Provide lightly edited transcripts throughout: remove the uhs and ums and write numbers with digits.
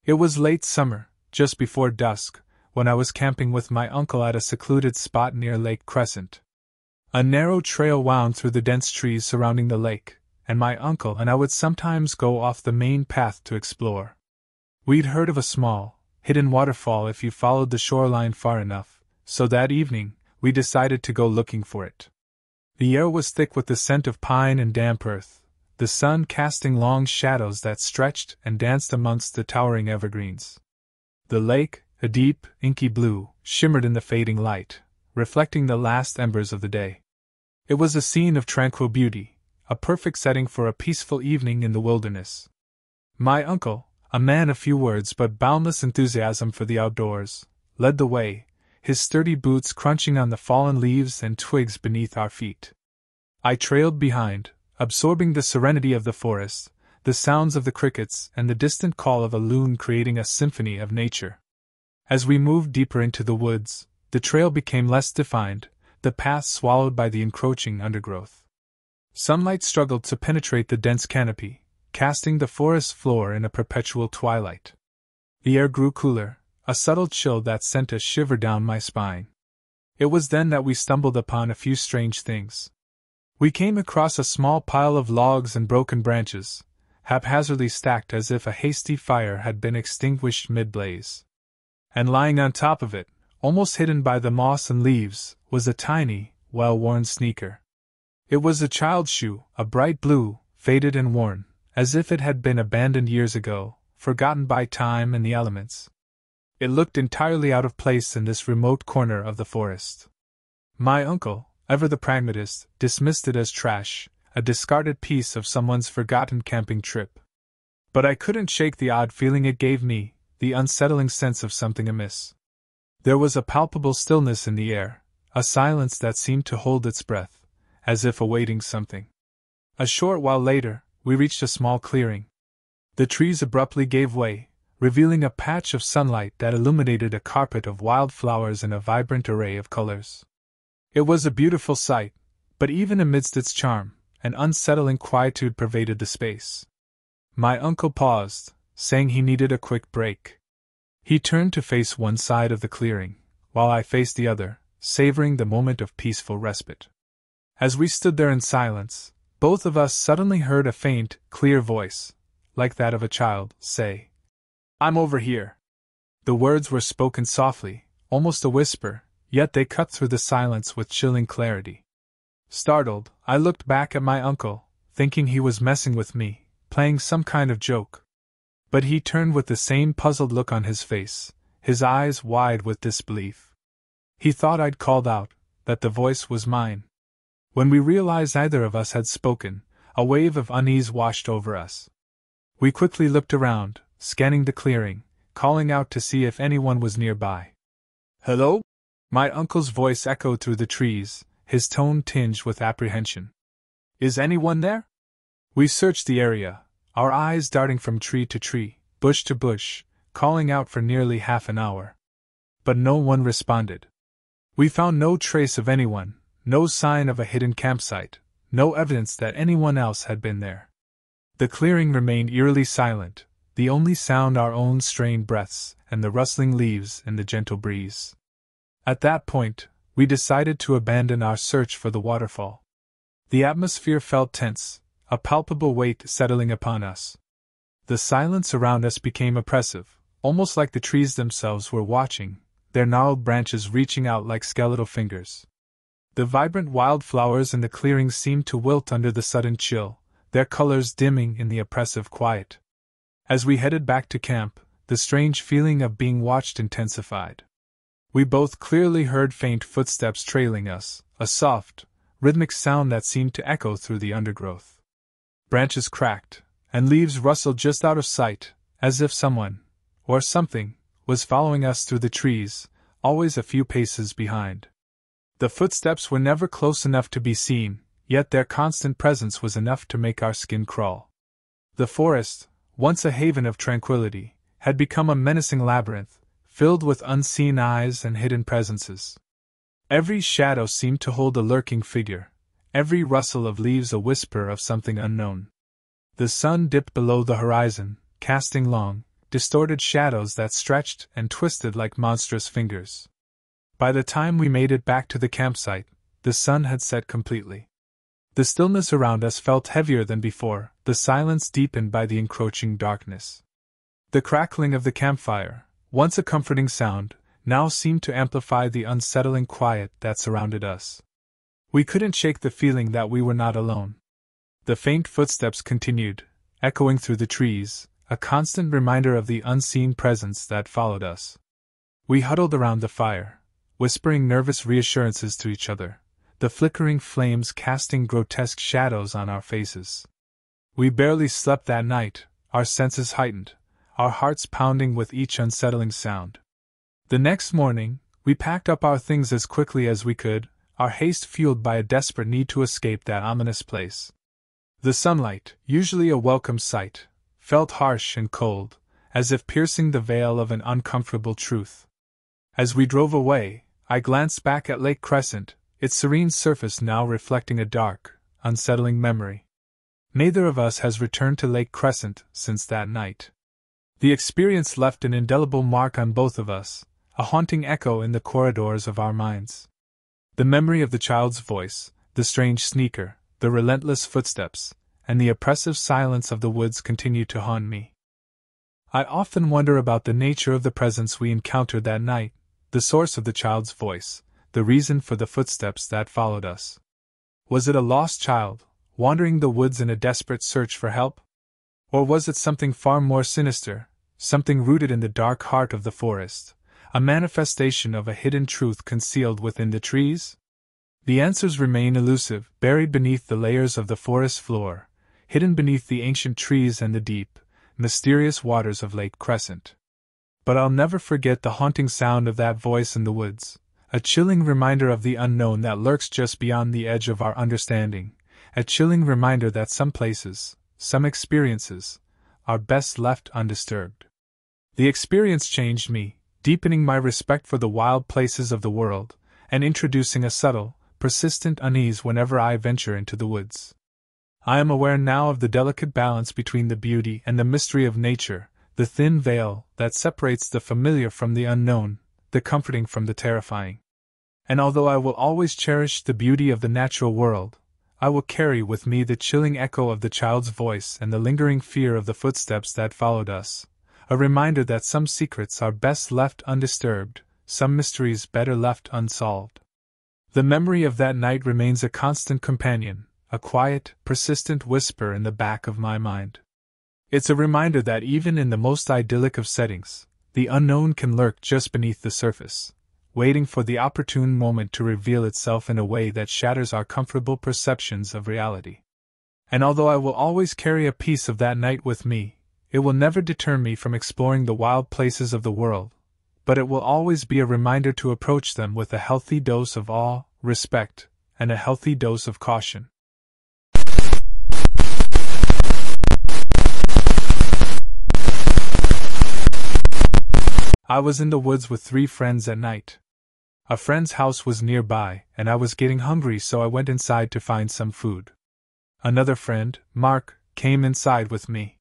It was late summer, just before dusk, when I was camping with my uncle at a secluded spot near Lake Crescent. A narrow trail wound through the dense trees surrounding the lake, and my uncle and I would sometimes go off the main path to explore. We'd heard of a small, hidden waterfall if you followed the shoreline far enough, so that evening, we decided to go looking for it. The air was thick with the scent of pine and damp earth, the sun casting long shadows that stretched and danced amongst the towering evergreens. The lake, a deep, inky blue, shimmered in the fading light, reflecting the last embers of the day. It was a scene of tranquil beauty, a perfect setting for a peaceful evening in the wilderness. My uncle, a man of few words but boundless enthusiasm for the outdoors, led the way, his sturdy boots crunching on the fallen leaves and twigs beneath our feet. I trailed behind, absorbing the serenity of the forest, the sounds of the crickets and the distant call of a loon creating a symphony of nature. As we moved deeper into the woods, the trail became less defined, the path swallowed by the encroaching undergrowth. Sunlight struggled to penetrate the dense canopy, casting the forest floor in a perpetual twilight. The air grew cooler, a subtle chill that sent a shiver down my spine. It was then that we stumbled upon a few strange things. We came across a small pile of logs and broken branches, haphazardly stacked as if a hasty fire had been extinguished mid-blaze. And lying on top of it, almost hidden by the moss and leaves, was a tiny, well-worn sneaker. It was a child's shoe, a bright blue, faded and worn, as if it had been abandoned years ago, forgotten by time and the elements. It looked entirely out of place in this remote corner of the forest. My uncle, ever the pragmatist, dismissed it as trash, a discarded piece of someone's forgotten camping trip. But I couldn't shake the odd feeling it gave me, the unsettling sense of something amiss. There was a palpable stillness in the air, a silence that seemed to hold its breath, as if awaiting something. A short while later, we reached a small clearing. The trees abruptly gave way, revealing a patch of sunlight that illuminated a carpet of wildflowers in a vibrant array of colors. It was a beautiful sight, but even amidst its charm, an unsettling quietude pervaded the space. My uncle paused, saying he needed a quick break. He turned to face one side of the clearing, while I faced the other, savoring the moment of peaceful respite. As we stood there in silence, both of us suddenly heard a faint, clear voice, like that of a child, say, "I'm over here." The words were spoken softly, almost a whisper, yet they cut through the silence with chilling clarity. Startled, I looked back at my uncle, thinking he was messing with me, playing some kind of joke. But he turned with the same puzzled look on his face, his eyes wide with disbelief. He thought I'd called out, that the voice was mine. When we realized neither of us had spoken, a wave of unease washed over us. We quickly looked around, scanning the clearing, calling out to see if anyone was nearby. "Hello?" My uncle's voice echoed through the trees, his tone tinged with apprehension. "Is anyone there?" We searched the area, our eyes darting from tree to tree, bush to bush, calling out for nearly half an hour. But no one responded. We found no trace of anyone, no sign of a hidden campsite, no evidence that anyone else had been there. The clearing remained eerily silent, the only sound our own strained breaths and the rustling leaves in the gentle breeze. At that point, we decided to abandon our search for the waterfall. The atmosphere felt tense, a palpable weight settling upon us. The silence around us became oppressive, almost like the trees themselves were watching, their gnarled branches reaching out like skeletal fingers. The vibrant wildflowers in the clearing seemed to wilt under the sudden chill, their colors dimming in the oppressive quiet. As we headed back to camp, the strange feeling of being watched intensified. We both clearly heard faint footsteps trailing us, a soft, rhythmic sound that seemed to echo through the undergrowth. Branches cracked, and leaves rustled just out of sight, as if someone, or something, was following us through the trees, always a few paces behind. The footsteps were never close enough to be seen, yet their constant presence was enough to make our skin crawl. The forest, once a haven of tranquility, had become a menacing labyrinth, filled with unseen eyes and hidden presences. Every shadow seemed to hold a lurking figure, every rustle of leaves a whisper of something unknown. The sun dipped below the horizon, casting long, distorted shadows that stretched and twisted like monstrous fingers. By the time we made it back to the campsite, the sun had set completely. The stillness around us felt heavier than before, the silence deepened by the encroaching darkness. The crackling of the campfire, once a comforting sound, now seemed to amplify the unsettling quiet that surrounded us. We couldn't shake the feeling that we were not alone. The faint footsteps continued, echoing through the trees, a constant reminder of the unseen presence that followed us. We huddled around the fire, whispering nervous reassurances to each other, the flickering flames casting grotesque shadows on our faces. We barely slept that night, our senses heightened, our hearts pounding with each unsettling sound. The next morning, we packed up our things as quickly as we could, our haste fueled by a desperate need to escape that ominous place. The sunlight, usually a welcome sight, felt harsh and cold, as if piercing the veil of an uncomfortable truth. As we drove away, I glanced back at Lake Crescent, its serene surface now reflecting a dark, unsettling memory. Neither of us has returned to Lake Crescent since that night. The experience left an indelible mark on both of us, a haunting echo in the corridors of our minds. The memory of the child's voice, the strange sneaker, the relentless footsteps, and the oppressive silence of the woods continue to haunt me. I often wonder about the nature of the presence we encountered that night, the source of the child's voice, the reason for the footsteps that followed us. Was it a lost child, wandering the woods in a desperate search for help? Or was it something far more sinister, something rooted in the dark heart of the forest, a manifestation of a hidden truth concealed within the trees? The answers remain elusive, buried beneath the layers of the forest floor, hidden beneath the ancient trees and the deep, mysterious waters of Lake Crescent. But I'll never forget the haunting sound of that voice in the woods, a chilling reminder of the unknown that lurks just beyond the edge of our understanding, a chilling reminder that some places, some experiences, are best left undisturbed. The experience changed me, deepening my respect for the wild places of the world, and introducing a subtle, persistent unease whenever I venture into the woods. I am aware now of the delicate balance between the beauty and the mystery of nature, the thin veil that separates the familiar from the unknown, the comforting from the terrifying. And although I will always cherish the beauty of the natural world, I will carry with me the chilling echo of the child's voice and the lingering fear of the footsteps that followed us, a reminder that some secrets are best left undisturbed, some mysteries better left unsolved. The memory of that night remains a constant companion, a quiet, persistent whisper in the back of my mind. It's a reminder that even in the most idyllic of settings, the unknown can lurk just beneath the surface, waiting for the opportune moment to reveal itself in a way that shatters our comfortable perceptions of reality. And although I will always carry a piece of that night with me, it will never deter me from exploring the wild places of the world, but it will always be a reminder to approach them with a healthy dose of awe, respect, and a healthy dose of caution. I was in the woods with 3 friends at night. A friend's house was nearby, and I was getting hungry, so I went inside to find some food. Another friend, Mark, came inside with me.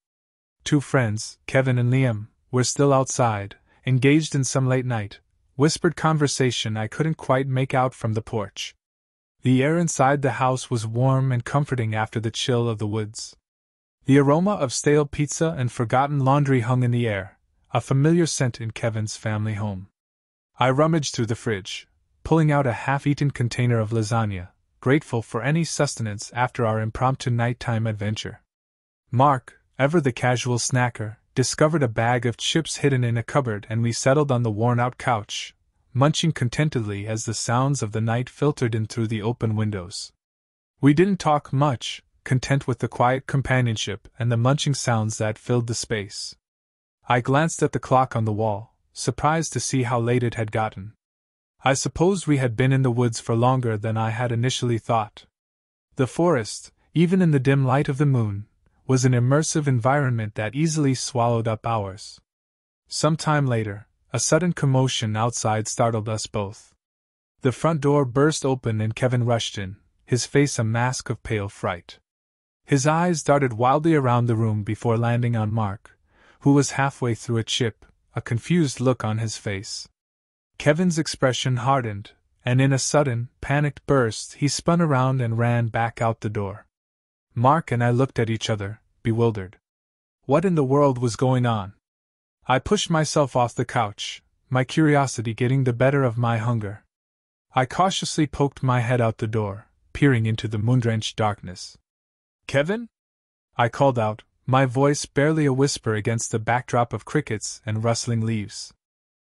2 friends, Kevin and Liam, were still outside, engaged in some late-night, whispered conversation I couldn't quite make out from the porch. The air inside the house was warm and comforting after the chill of the woods. The aroma of stale pizza and forgotten laundry hung in the air, a familiar scent in Kevin's family home. I rummaged through the fridge, pulling out a half-eaten container of lasagna, grateful for any sustenance after our impromptu nighttime adventure. Mark, ever the casual snacker, discovered a bag of chips hidden in a cupboard, and we settled on the worn-out couch, munching contentedly as the sounds of the night filtered in through the open windows. We didn't talk much, content with the quiet companionship and the munching sounds that filled the space. I glanced at the clock on the wall, surprised to see how late it had gotten. I suppose we had been in the woods for longer than I had initially thought. The forest, even in the dim light of the moon, was an immersive environment that easily swallowed up hours. Some time later, a sudden commotion outside startled us both. The front door burst open and Kevin rushed in, his face a mask of pale fright. His eyes darted wildly around the room before landing on Mark, who was halfway through a chip, a confused look on his face. Kevin's expression hardened, and in a sudden, panicked burst he spun around and ran back out the door. Mark and I looked at each other, bewildered. What in the world was going on? I pushed myself off the couch, my curiosity getting the better of my hunger. I cautiously poked my head out the door, peering into the moon-drenched darkness. "Kevin?" I called out, my voice barely a whisper against the backdrop of crickets and rustling leaves.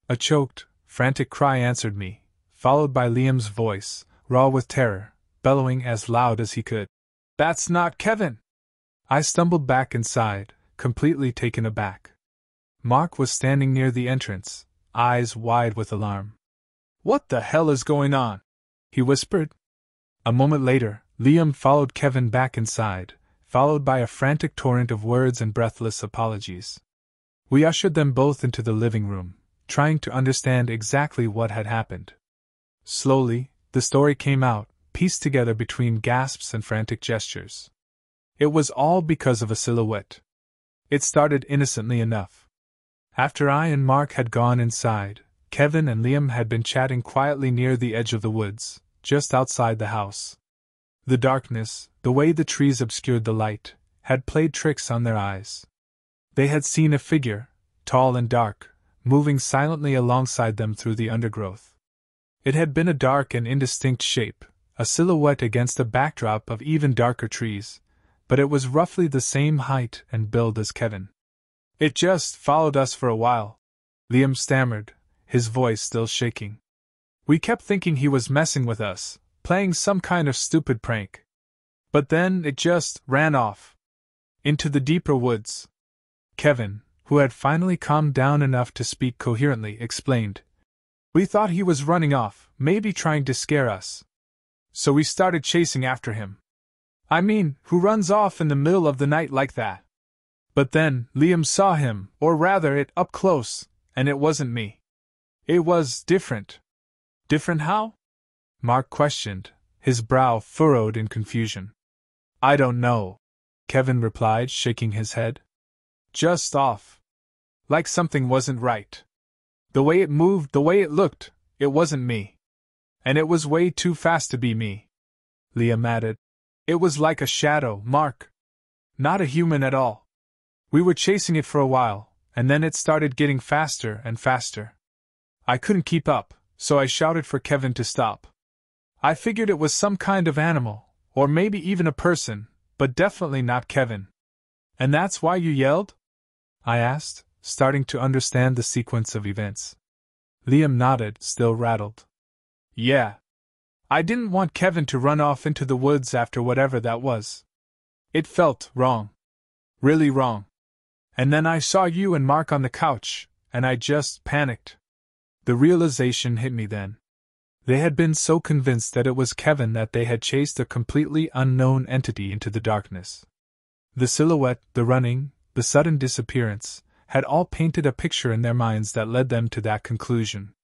A choked, frantic cry answered me, followed by Liam's voice, raw with terror, bellowing as loud as he could. "That's not Kevin!" I stumbled back inside, completely taken aback. Mark was standing near the entrance, eyes wide with alarm. "What the hell is going on?" he whispered. A moment later, Liam followed Kevin back inside, followed by a frantic torrent of words and breathless apologies. We ushered them both into the living room, trying to understand exactly what had happened. Slowly, the story came out, pieced together between gasps and frantic gestures. It was all because of a silhouette. It started innocently enough. After I and Mark had gone inside, Kevin and Liam had been chatting quietly near the edge of the woods, just outside the house. The darkness, the way the trees obscured the light, had played tricks on their eyes. They had seen a figure, tall and dark, moving silently alongside them through the undergrowth. It had been a dark and indistinct shape, a silhouette against a backdrop of even darker trees, but it was roughly the same height and build as Kevin. "It just followed us for a while," Liam stammered, his voice still shaking. "We kept thinking he was messing with us, playing some kind of stupid prank. But then it just ran off. Into the deeper woods." Kevin, who had finally calmed down enough to speak coherently, explained. "We thought he was running off, maybe trying to scare us. So we started chasing after him. I mean, who runs off in the middle of the night like that? But then, Liam saw him, or rather it, up close, and it wasn't me. It was different." "Different how?" Mark questioned, his brow furrowed in confusion. "I don't know," Kevin replied, shaking his head. "Just off. Like something wasn't right. The way it moved, the way it looked, it wasn't me. And it was way too fast to be me," Liam added. "It was like a shadow, Mark. Not a human at all. We were chasing it for a while, and then it started getting faster and faster. I couldn't keep up, so I shouted for Kevin to stop. I figured it was some kind of animal, or maybe even a person, but definitely not Kevin." "And that's why you yelled?" I asked, starting to understand the sequence of events. Liam nodded, still rattled. "Yeah. I didn't want Kevin to run off into the woods after whatever that was. It felt wrong. Really wrong. And then I saw you and Mark on the couch, and I just panicked." The realization hit me then. They had been so convinced that it was Kevin that they had chased a completely unknown entity into the darkness. The silhouette, the running, the sudden disappearance, had all painted a picture in their minds that led them to that conclusion.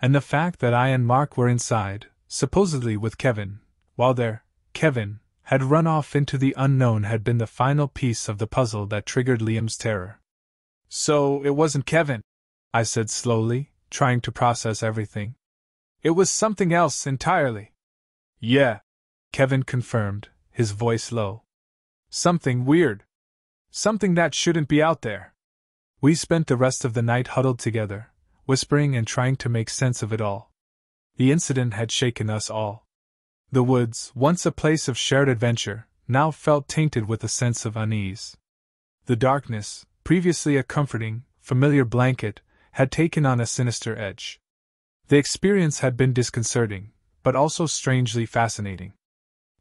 And the fact that I and Mark were inside, supposedly with Kevin, while Kevin had run off into the unknown had been the final piece of the puzzle that triggered Liam's terror. "So it wasn't Kevin," I said slowly, trying to process everything. "It was something else entirely." "Yeah," Kevin confirmed, his voice low. "Something weird. Something that shouldn't be out there." We spent the rest of the night huddled together, whispering and trying to make sense of it all. The incident had shaken us all. The woods, once a place of shared adventure, now felt tainted with a sense of unease. The darkness, previously a comforting, familiar blanket, had taken on a sinister edge. The experience had been disconcerting, but also strangely fascinating.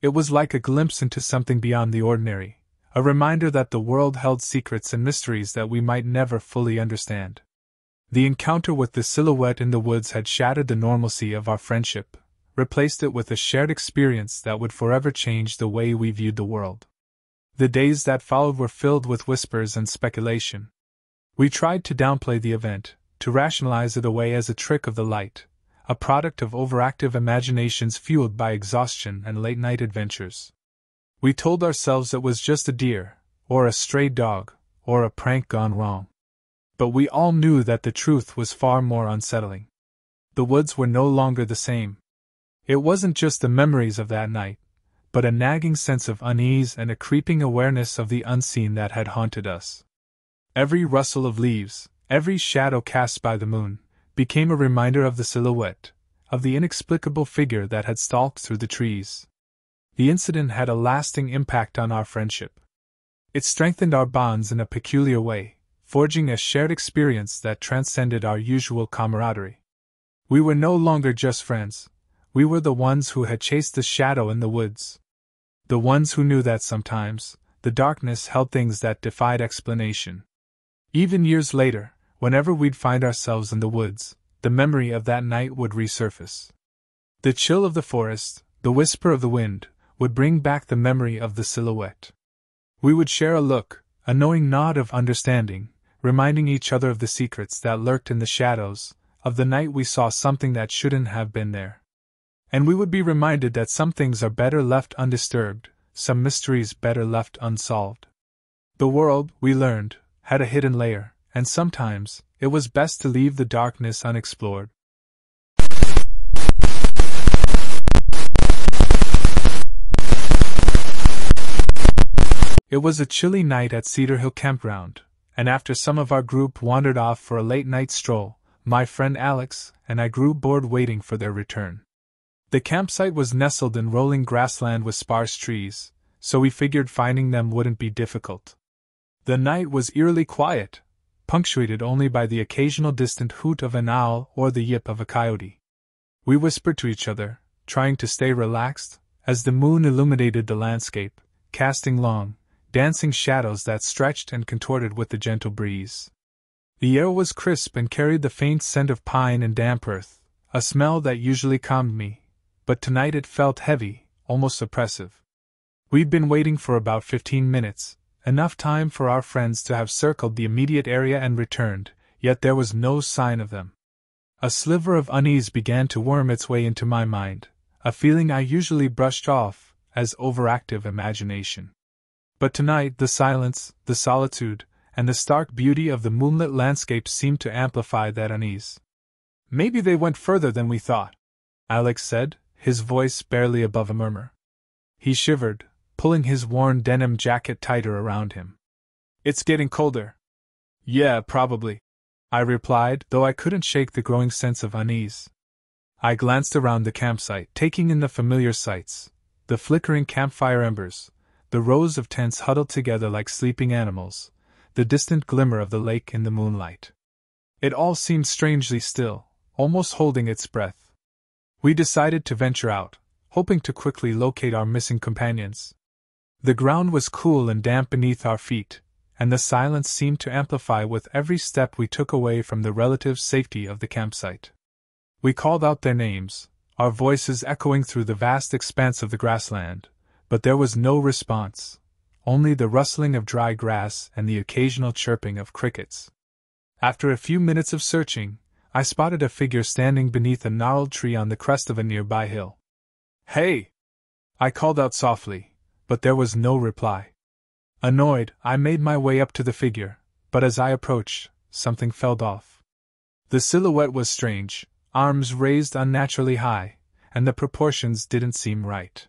It was like a glimpse into something beyond the ordinary, a reminder that the world held secrets and mysteries that we might never fully understand. The encounter with the silhouette in the woods had shattered the normalcy of our friendship, replaced it with a shared experience that would forever change the way we viewed the world. The days that followed were filled with whispers and speculation. We tried to downplay the event, to rationalize it away as a trick of the light, a product of overactive imaginations fueled by exhaustion and late-night adventures. We told ourselves it was just a deer, or a stray dog, or a prank gone wrong. But we all knew that the truth was far more unsettling. The woods were no longer the same. It wasn't just the memories of that night, but a nagging sense of unease and a creeping awareness of the unseen that had haunted us. Every rustle of leaves, every shadow cast by the moon, became a reminder of the silhouette, of the inexplicable figure that had stalked through the trees. The incident had a lasting impact on our friendship. It strengthened our bonds in a peculiar way, forging a shared experience that transcended our usual camaraderie. We were no longer just friends. We were the ones who had chased the shadow in the woods. The ones who knew that sometimes, the darkness held things that defied explanation. Even years later, whenever we'd find ourselves in the woods, the memory of that night would resurface. The chill of the forest, the whisper of the wind, would bring back the memory of the silhouette. We would share a look, a knowing nod of understanding, reminding each other of the secrets that lurked in the shadows, of the night we saw something that shouldn't have been there. And we would be reminded that some things are better left undisturbed, some mysteries better left unsolved. The world, we learned, had a hidden layer, and sometimes it was best to leave the darkness unexplored. It was a chilly night at Cedar Hill Campground, and after some of our group wandered off for a late-night stroll, my friend Alex and I grew bored waiting for their return. The campsite was nestled in rolling grassland with sparse trees, so we figured finding them wouldn't be difficult. The night was eerily quiet, punctuated only by the occasional distant hoot of an owl or the yip of a coyote. We whispered to each other, trying to stay relaxed, as the moon illuminated the landscape, casting long, dancing shadows that stretched and contorted with the gentle breeze. The air was crisp and carried the faint scent of pine and damp earth, a smell that usually calmed me, but tonight it felt heavy, almost oppressive. We'd been waiting for about 15 minutes, enough time for our friends to have circled the immediate area and returned, yet there was no sign of them. A sliver of unease began to worm its way into my mind, a feeling I usually brushed off as overactive imagination. But tonight the silence, the solitude, and the stark beauty of the moonlit landscape seemed to amplify that unease. "Maybe they went further than we thought," Alex said, his voice barely above a murmur. He shivered, pulling his worn denim jacket tighter around him. "It's getting colder." "Yeah, probably," I replied, though I couldn't shake the growing sense of unease. I glanced around the campsite, taking in the familiar sights, the flickering campfire embers, the rows of tents huddled together like sleeping animals, the distant glimmer of the lake in the moonlight. It all seemed strangely still, almost holding its breath. We decided to venture out, hoping to quickly locate our missing companions. The ground was cool and damp beneath our feet, and the silence seemed to amplify with every step we took away from the relative safety of the campsite. We called out their names, our voices echoing through the vast expanse of the grassland, but there was no response, only the rustling of dry grass and the occasional chirping of crickets. After a few minutes of searching, I spotted a figure standing beneath a gnarled tree on the crest of a nearby hill. "Hey!" I called out softly, but there was no reply. Annoyed, I made my way up to the figure, but as I approached, something fell off. The silhouette was strange, arms raised unnaturally high, and the proportions didn't seem right.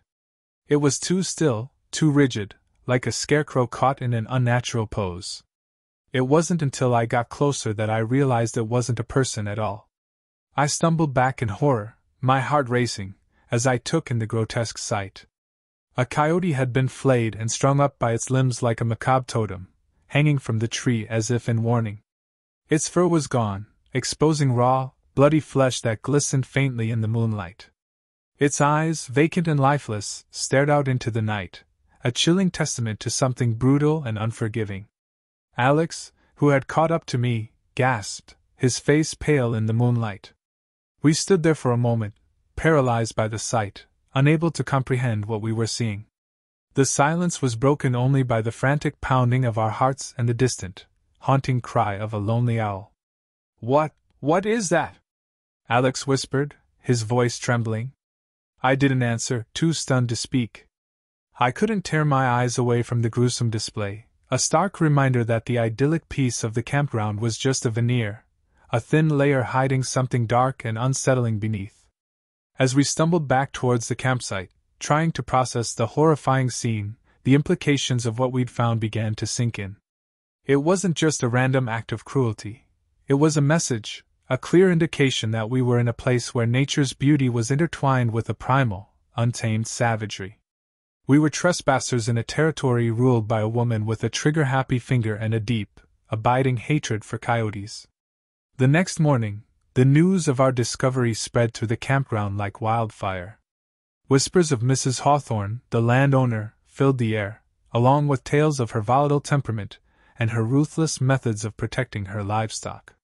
It was too still, too rigid, like a scarecrow caught in an unnatural pose. It wasn't until I got closer that I realized it wasn't a person at all. I stumbled back in horror, my heart racing, as I took in the grotesque sight. A coyote had been flayed and strung up by its limbs like a macabre totem, hanging from the tree as if in warning. Its fur was gone, exposing raw, bloody flesh that glistened faintly in the moonlight. Its eyes, vacant and lifeless, stared out into the night, a chilling testament to something brutal and unforgiving. Alex, who had caught up to me, gasped, his face pale in the moonlight. We stood there for a moment, paralyzed by the sight, unable to comprehend what we were seeing. The silence was broken only by the frantic pounding of our hearts and the distant, haunting cry of a lonely owl. What is that?" Alex whispered, his voice trembling. I didn't answer, too stunned to speak. I couldn't tear my eyes away from the gruesome display, A stark reminder that the idyllic peace of the campground was just a veneer, a thin layer hiding something dark and unsettling beneath. As we stumbled back towards the campsite, trying to process the horrifying scene, the implications of what we'd found began to sink in. It wasn't just a random act of cruelty. It was a message, a clear indication that we were in a place where nature's beauty was intertwined with a primal, untamed savagery. We were trespassers in a territory ruled by a woman with a trigger-happy finger and a deep, abiding hatred for coyotes. The next morning, the news of our discovery spread through the campground like wildfire. Whispers of Mrs. Hawthorne, the landowner, filled the air, along with tales of her volatile temperament and her ruthless methods of protecting her livestock.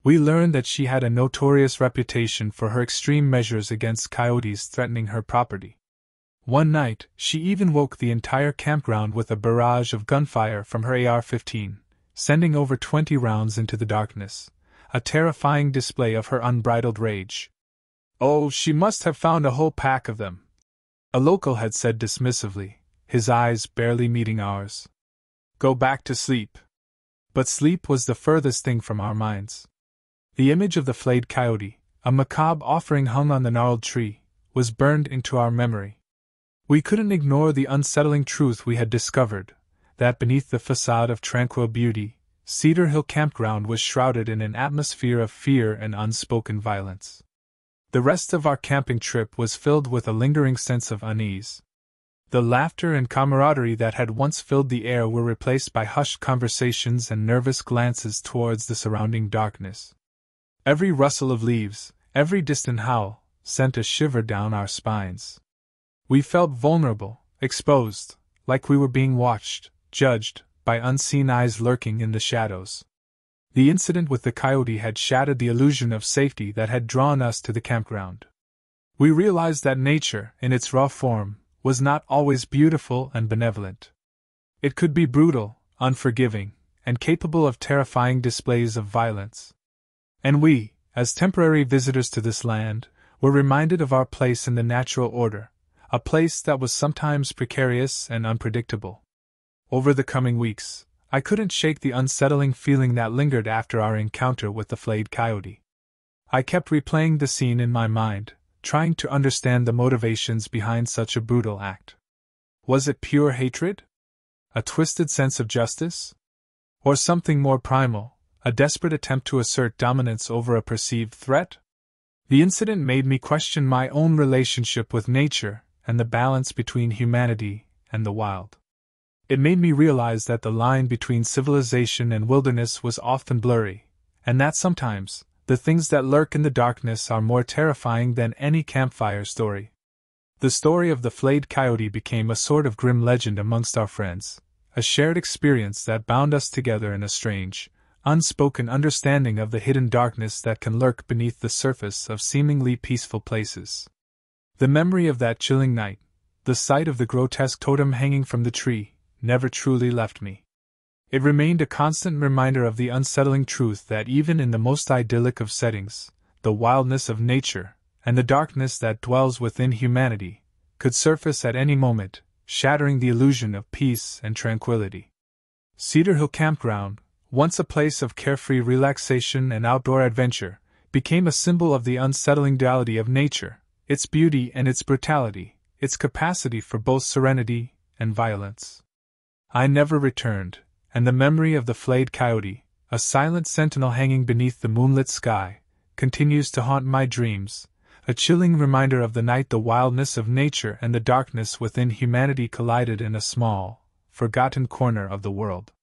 We learned that she had a notorious reputation for her extreme measures against coyotes threatening her property. One night, she even woke the entire campground with a barrage of gunfire from her AR-15, sending over 20 rounds into the darkness, a terrifying display of her unbridled rage. "Oh, she must have found a whole pack of them," a local had said dismissively, his eyes barely meeting ours. "Go back to sleep." But sleep was the furthest thing from our minds. The image of the flayed coyote, a macabre offering hung on the gnarled tree, was burned into our memory. We couldn't ignore the unsettling truth we had discovered, that beneath the facade of tranquil beauty, Cedar Hill Campground was shrouded in an atmosphere of fear and unspoken violence. The rest of our camping trip was filled with a lingering sense of unease. The laughter and camaraderie that had once filled the air were replaced by hushed conversations and nervous glances towards the surrounding darkness. Every rustle of leaves, every distant howl, sent a shiver down our spines. We felt vulnerable, exposed, like we were being watched, judged, by unseen eyes lurking in the shadows. The incident with the coyote had shattered the illusion of safety that had drawn us to the campground. We realized that nature, in its raw form, was not always beautiful and benevolent. It could be brutal, unforgiving, and capable of terrifying displays of violence. And we, as temporary visitors to this land, were reminded of our place in the natural order, a place that was sometimes precarious and unpredictable. Over the coming weeks, I couldn't shake the unsettling feeling that lingered after our encounter with the flayed coyote. I kept replaying the scene in my mind, trying to understand the motivations behind such a brutal act. Was it pure hatred? A twisted sense of justice? Or something more primal, a desperate attempt to assert dominance over a perceived threat? The incident made me question my own relationship with nature and the balance between humanity and the wild. It made me realize that the line between civilization and wilderness was often blurry, and that sometimes, the things that lurk in the darkness are more terrifying than any campfire story. The story of the flayed coyote became a sort of grim legend amongst our friends, a shared experience that bound us together in a strange, unspoken understanding of the hidden darkness that can lurk beneath the surface of seemingly peaceful places. The memory of that chilling night, the sight of the grotesque totem hanging from the tree, never truly left me. It remained a constant reminder of the unsettling truth that even in the most idyllic of settings, the wildness of nature, and the darkness that dwells within humanity, could surface at any moment, shattering the illusion of peace and tranquility. Cedar Hill Campground, once a place of carefree relaxation and outdoor adventure, became a symbol of the unsettling duality of nature, its beauty and its brutality, its capacity for both serenity and violence. I never returned, and the memory of the flayed coyote, a silent sentinel hanging beneath the moonlit sky, continues to haunt my dreams, a chilling reminder of the night the wildness of nature and the darkness within humanity collided in a small, forgotten corner of the world.